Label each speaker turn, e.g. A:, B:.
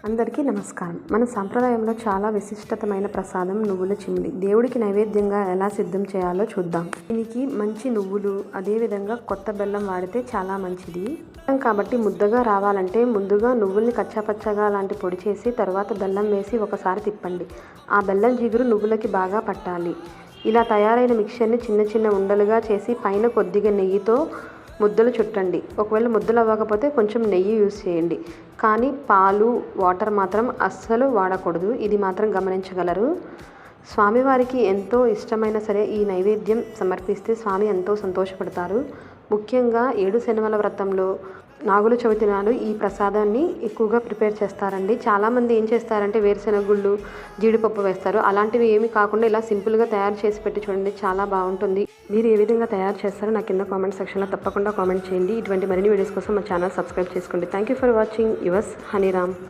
A: అందరికీ నమస్కారం. మన సంప్రదాయంలో చాలా విశిష్టమైన ప్రసాదం నువ్వుల చిమ్మిలి. దేవుడికి నైవేద్యంగా ఎలా సిద్ధం చేయాలో చూద్దాం. దీనికి మంచి నువ్వులు, అదేవిధంగా కొత్త బెల్లం వాడితే చాలా మంచిది. కాబట్టి ముద్దగా రావాలంటే ముందుగా నువ్వుల్ని కచ్చాపచ్చగా లాంటి పొడి చేసి తర్వాత బెల్లం వేసి ఒకసారి తిప్పండి. ఆ బెల్లం జిగురు నువ్వులకి బాగా పట్టాలి. ఇలా తయారైన మిక్చర్ని చిన్న చిన్న ఉండలుగా చేసి పైన కొద్దిగా నెయ్యితో ముద్దలు చుట్టండి. ఒకవేళ ముద్దలు అవ్వకపోతే కొంచెం నెయ్యి యూస్ చేయండి. కానీ పాలు, వాటర్ మాత్రం అస్సలు వాడకూడదు. ఇది మాత్రం గమనించగలరు. స్వామివారికి ఎంతో ఇష్టమైన సరే ఈ నైవేద్యం సమర్పిస్తే స్వామి ఎంతో సంతోషపడతారు. ముఖ్యంగా 7 శనివారాల వ్రతంలో, నాగుల చవితి నాడు ఈ ప్రసాదాన్ని ఎక్కువగా ప్రిపేర్ చేస్తారండి. చాలామంది ఏం చేస్తారంటే వేరుశెనగ గుళ్ళు, జీడిపప్పు వేస్తారు. అలాంటివి ఏమీ కాకుండా ఇలా సింపుల్గా తయారు చేసి పెట్టి చూడండి, చాలా బాగుంటుంది. మీరు ఏ విధంగా తయారు చేస్తారో నా కింద కామెంట్ సెక్షన్లో తప్పకుండా కామెంట్ చేయండి. ఇటువంటి మరిన్ని వీడియోస్ కోసం మా ఛానల్ సబ్స్క్రైబ్ చేసుకోండి. Thank you for watching. Yours హనీరామ్.